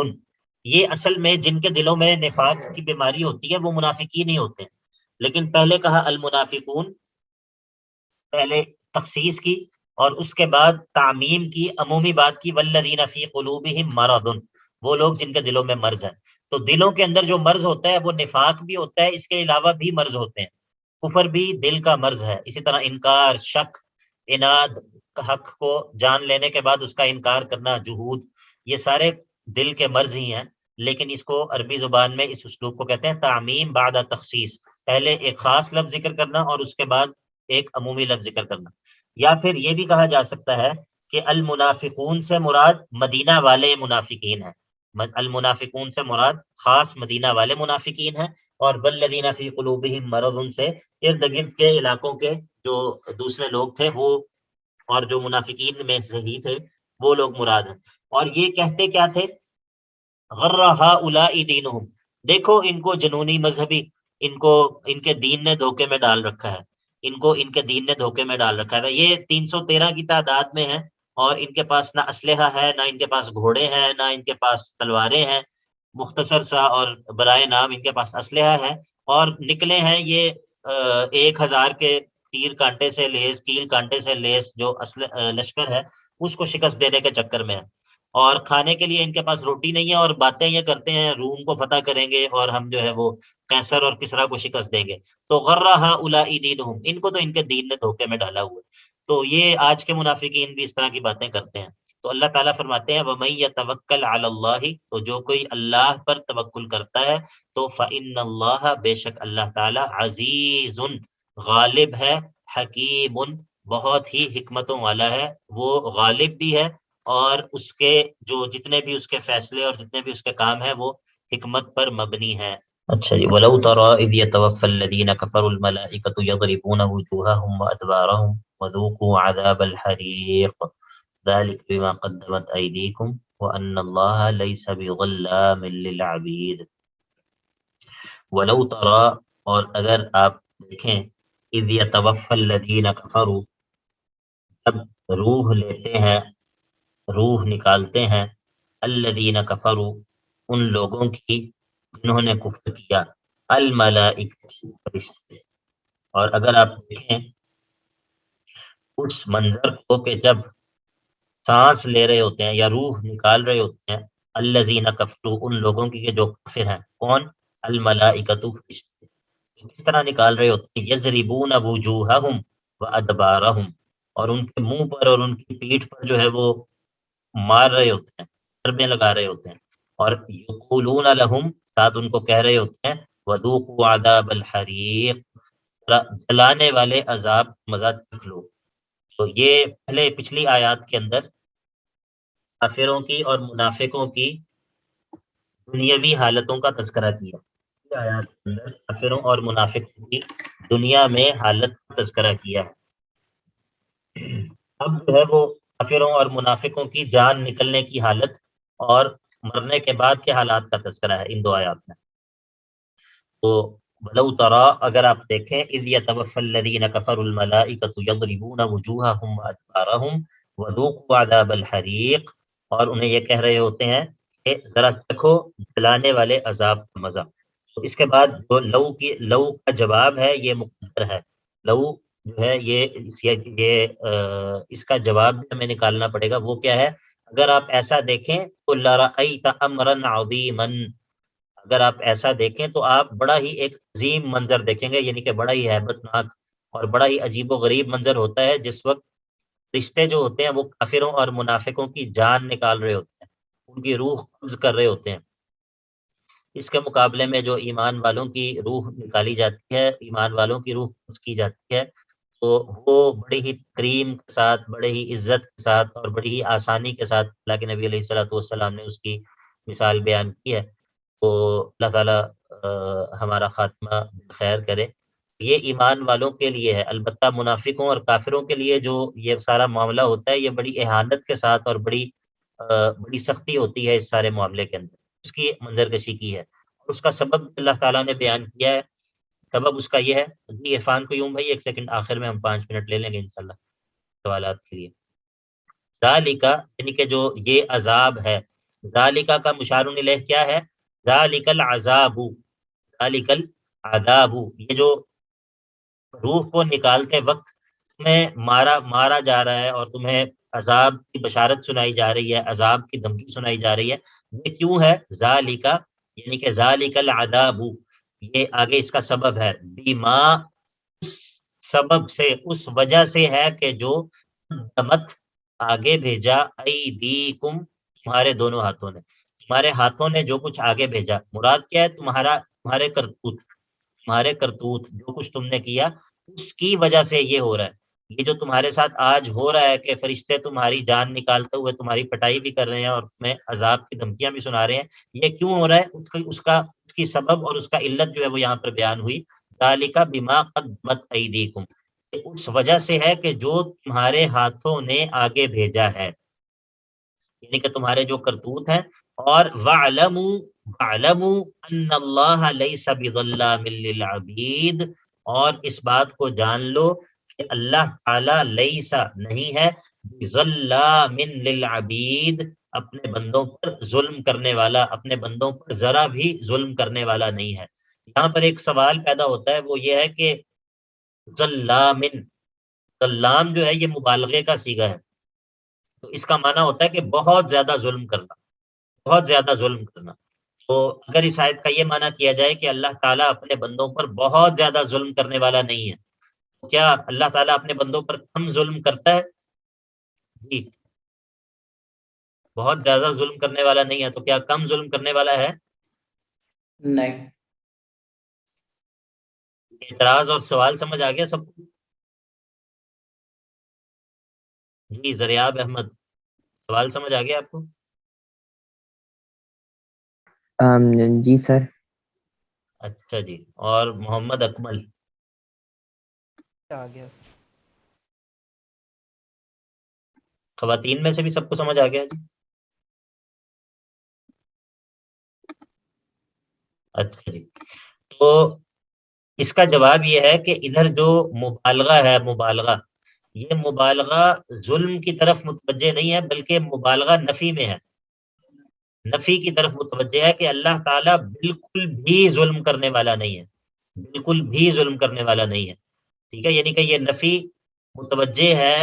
یہ اصل میں جن کے دلوں میں نفاق کی بیماری ہوتی ہے وہ منافقین ہی ہوتے ہیں. لیکن پہلے کہا المنافقون، پہلے تخصیص کی اور اس کے بعد تعمیم کی، عمومی بات کی، والذین فی قلوبہم مرض، وہ لوگ جن کے دلوں میں مرض ہے. تو دلوں کے اندر جو مرض ہوتا ہے وہ نفاق بھی ہوتا ہے، اس کے علاوہ بھی مرض ہوتے ہیں. کفر بھی دل کا مرض ہے، اسی طرح انکار، شک، عناد، حق کو جان لینے کے بعد اس کا انکار کرنا، جہود، یہ سارے دل کے مرض ہی ہیں. لیکن اس کو عربی زبان میں اس اسلوب کو کہتے ہیں تعمیم بعد تخصیص، پہلے ایک خاص لفظ ذکر کرنا اور اس کے بعد ایک عمومی لفظ ذکر کرنا. یا پھر یہ بھی کہا جا سکتا ہے کہ المنافقون سے مراد مدینہ والے منافقین ہیں، المنافقون سے مراد خاص مدینہ والے منافقین ہیں، اور والذین فی قلوبہم مرض سے ارد گرد کے علاقوں کے جو دوسرے لوگ تھے وہ، اور جو منافقین میں سے ہی تھے وہ لوگ مراد ہیں. اور یہ کہتے کیا تھے؟ غر ہؤلاء دینہم، دیکھو ان کو جنونی مذہبی، ان کو ان کے دین نے دھوکے میں ڈال رکھا ہے، ان کو ان کے دین نے دھوکے میں ڈال رکھا ہے. یہ 313 کی تعداد میں ہے، اور ان کے پاس نہ اسلحہ ہے، نہ ان کے پاس گھوڑے ہیں، نہ ان کے پاس تلواریں ہیں، مختصر سا اور برائے نام ان کے پاس اسلحہ ہے. اور نکلے ہیں یہ 1000 کے تیر کانٹے سے لیس، کیل کانٹے سے لیس جو لشکر ہے اس کو شکست دینے کے چکر میں ہے. اور کھانے کے لیے ان کے پاس روٹی نہیں ہے، اور باتیں یہ کرتے ہیں روم کو فتح کریں گے اور ہم جو ہے وہ قیصر اور کسریٰ کو شکست دیں گے. تو غر ہؤلاء دینہم، ان کو تو ان کے دین نے دھوکے میں ڈالا ہوا ہے. تو یہ آج کے منافقین بھی اس طرح کی باتیں کرتے ہیں. تو اللہ تعالیٰ فرماتے ہیں وَمَن يَتَوَکَّلْ عَلَى اللَّهِ، تو جو کوئی اللہ پر توکل کرتا ہے تو فَإِنَّ اللَّهَ، بے شک اللہ تعالیٰ، عزیز، غالب ہے، حکیم، بہت ہی حکمتوں والا ہے. وہ غالب بھی ہے اور اس کے جو جتنے بھی اس کے فیصلے اور جتنے بھی اس کے کام ہیں وہ حکمت پر مبنی ہے. اچھا جی. وَلَوْ تَرَىٰ إِذْ يَتَوَفَّى الَّذِينَ كَفَرُوا الْمَلَائِكَةُ يَضْرِبُونَ وُجُوهَهُمْ وَأَدْبَارَهُمْ وَذُوقُوا عَذَابَ الْحَرِيقِ ذَلِكَ بِمَا قَدَّمَتْ أَيْدِيكُمْ وَأَنَّ اللَّهَ لَيْسَ بِظَلَّامٍ لِّلْعَبِيدِ. وَلَوْ تَرَىٰ، اور اگر آپ دیکھیں، إِذْ يَتَوَفَّى الَّذِينَ كَفَرُوا، جب روح لیتے ہیں، روح نکالتے ہیں، الذین کفروا، ان لوگوں کی جنہوں نے کفر کیا، الملائکہ، فرشتے. اور اگر آپ دیکھیں اس منظر کو کہ جب سانس لے رہے ہوتے ہیں یا روح نکال رہے ہوتے ہیں، الذین کفروا، ان لوگوں کی کہ جو کافر ہیں. کون؟ الملائکہ، فرشتے. کس طرح نکال رہے ہوتے ہیں؟ یضربون وجوہہم وادبارہم، اور ان کے منہ پر اور ان کی پیٹھ پر جو ہے وہ مار رہے ہوتے ہیں، ضربیں لگا رہے ہوتے ہیں. اور یقولون لہم، ساتھ ان کو کہہ رہے ہوتے ہیں وذوقوا عذاب الحریق، جلانے والے عذاب مزہ چکھ لو. تو یہ پہلے پچھلی آیات کے اندر کافروں کی اور منافقوں کی دنیاوی حالتوں کا تذکرہ کیا. پچھلی آیات کے اندر کافروں اور منافقوں کی دنیا میں حالت کا تذکرہ کیا ہے. اب جو ہے وہ کافروں اور منافقوں کی جان نکلنے کی حالت اور مرنے کے بعد کے حالات کا تذکرہ ہے ان دو آیات میں. تو ولو ترى، اگر آپ دیکھیں، اذ يتوفى الذين كفروا الملائكة يضربون وجوههم وادبارهم وذوقوا عذاب الحريق، اور انہیں یہ کہہ رہے ہوتے ہیں کہ ذرا چکھو جلانے والے عذاب کا مزہ. تو اس کے بعد جو لو کا جواب ہے یہ مقدر ہے. لو جو ہے یہ اس کا جواب بھی ہمیں نکالنا پڑے گا. وہ کیا ہے؟ اگر آپ ایسا دیکھیں تو لرأیت امرا عظیما، اگر آپ ایسا دیکھیں تو آپ بڑا ہی ایک عظیم منظر دیکھیں گے، یعنی کہ بڑا ہی ہیبت ناک اور بڑا ہی عجیب و غریب منظر ہوتا ہے جس وقت رشتے جو ہوتے ہیں وہ کافروں اور منافقوں کی جان نکال رہے ہوتے ہیں، ان کی روح قبض کر رہے ہوتے ہیں. اس کے مقابلے میں جو ایمان والوں کی روح نکالی جاتی ہے، ایمان والوں کی روح قبض کی جاتی ہے، تو وہ بڑی ہی تکریم کے ساتھ، بڑے ہی عزت کے ساتھ اور بڑی ہی آسانی کے ساتھ اللہ کے نبی علیہ الصلوۃ والسلام نے اس کی مثال بیان کی ہے. تو اللہ تعالیٰ ہمارا خاتمہ خیر کرے. یہ ایمان والوں کے لیے ہے. البتہ منافقوں اور کافروں کے لیے جو یہ سارا معاملہ ہوتا ہے یہ بڑی اہانت کے ساتھ اور بڑی سختی ہوتی ہے اس سارے معاملے کے اندر. اس کی منظر کشی کی ہے اور اس کا سبب اللہ تعالیٰ نے بیان کیا ہے. سبب اس کا یہ ہے جی. عرفان کو یوں بھائی ایک سیکنڈ، آخر میں ہم 5 منٹ لے لیں گے انشاءاللہ سوالات کے لیے. ذالکا، یعنی کہ جو یہ عذاب ہے، ذالکا کا مشار الیہ کیا ہے؟ ذالک العذاب، ذالک العذاب، یہ جو روح کو نکالتے وقت تمہیں مارا جا رہا ہے اور تمہیں عذاب کی بشارت سنائی جا رہی ہے، عذاب کی دھمکی سنائی جا رہی ہے، یہ کیوں ہے؟ ذالکا، یعنی کہ ذالک العذاب، یہ آگے اس کا سبب ہے، بیما، اس سبب سے، اس وجہ سے ہے کہ جو قدمت، آگے بھیجا، ایدیکم، تمہارے دونوں ہاتھوں نے، تمہارے ہاتھوں نے جو کچھ آگے بھیجا. مراد کیا ہے؟ تمہارے کرتوت جو کچھ تم نے کیا اس کی وجہ سے یہ ہو رہا ہے. یہ جو تمہارے ساتھ آج ہو رہا ہے کہ فرشتے تمہاری جان نکالتے ہوئے تمہاری پٹائی بھی کر رہے ہیں اور تمہیں عذاب کی دھمکیاں بھی سنا رہے ہیں، یہ کیوں ہو رہا ہے؟ اس کی سبب اور اس کا علت جو ہے وہ یہاں پر بیان ہوئی. ذالک بما قدمت ایدیکم، اس وجہ سے ہے کہ جو تمہارے ہاتھوں نے آگے بھیجا ہے، یعنی کہ تمہارے جو کرتوت ہیں. اور وَاعْلَمُوا أَنَّ اللَّهَ لَيْسَ بِظَلَّامٍ لِّلْعَبِيدِ، اور اس بات کو جان لو کہ اللہ تعالیٰ لیسا، نہیں ہے، بِظَلَّامٍ لِّلْعَبِيدِ، اپنے بندوں پر ظلم کرنے والا، اپنے بندوں پر ذرا بھی ظلم کرنے والا نہیں ہے. یہاں پر ایک سوال پیدا ہوتا ہے، وہ یہ ہے کہ ظلامن، ظلام جو ہے یہ مبالغے کا صیغہ ہے، تو اس کا معنی ہوتا ہے کہ بہت زیادہ ظلم کرنا، بہت زیادہ ظلم کرنا. تو اگر اس آیت کا یہ معنی کیا جائے کہ اللہ تعالیٰ اپنے بندوں پر بہت زیادہ ظلم کرنے والا نہیں ہے، تو کیا اللہ تعالیٰ اپنے بندوں پر کم ظلم کرتا ہے؟ جی، بہت زیادہ ظلم کرنے والا نہیں ہے، تو کیا کم ظلم کرنے والا ہے؟ نہیں. اعتراض اور سوال سمجھ آ گیا سب کو؟ جی زریاب احمد، سوال سمجھ آ گیا آپ کو؟ جی سر. اچھا جی، اور محمد اکمل؟ آ گیا. خواتین میں سے بھی سب کو سمجھ آ گیا جی؟ اچھا جی، تو اس کا جواب یہ ہے کہ ادھر جو مبالغہ ہے، مبالغہ، یہ مبالغہ ظلم کی طرف متوجہ نہیں ہے، بلکہ مبالغہ نفی میں ہے، نفی کی طرف متوجہ ہے کہ اللہ تعالیٰ بالکل بھی ظلم کرنے والا نہیں ہے، بالکل بھی ظلم کرنے والا نہیں ہے. ٹھیک ہے، یعنی کہ یہ نفی متوجہ ہے،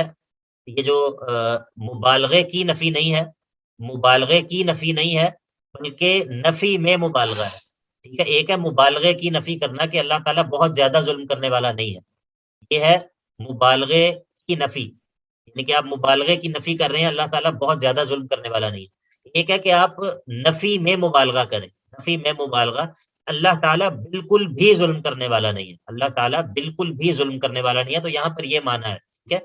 یہ جو مبالغے کی نفی نہیں ہے، مبالغے کی نفی نہیں ہے، بلکہ نفی میں مبالغہ ہے. ٹھیک ہے، ایک ہے مبالغے کی نفی کرنا کہ اللہ تعالیٰ بہت زیادہ ظلم کرنے والا نہیں ہے، یہ ہے مبالغے کی نفی، یعنی کہ آپ مبالغے کی نفی کر رہے ہیں اللہ تعالیٰ بہت زیادہ ظلم کرنے والا نہیں ہے. ایک ہے کہ آپ نفی میں مبالغہ کریں، نفی میں مبالغہ، اللہ تعالیٰ بالکل بھی ظلم کرنے والا نہیں ہے، اللہ تعالیٰ بالکل بھی ظلم کرنے والا نہیں ہے. تو یہاں پر یہ معنی ہے، ٹھیک ہے،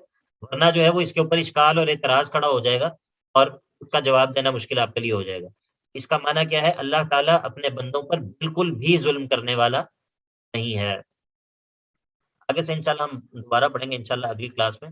ورنہ جو ہے وہ اس کے اوپر اشکال اور اعتراض کھڑا ہو جائے گا اور اس کا جواب دینا مشکل آپ کے لیے ہو جائے گا. اس کا معنی کیا ہے؟ اللہ تعالیٰ اپنے بندوں پر بالکل بھی ظلم کرنے والا نہیں ہے. آگے سے انشاءاللہ ہم دوبارہ پڑھیں گے انشاءاللہ اگلی کلاس میں.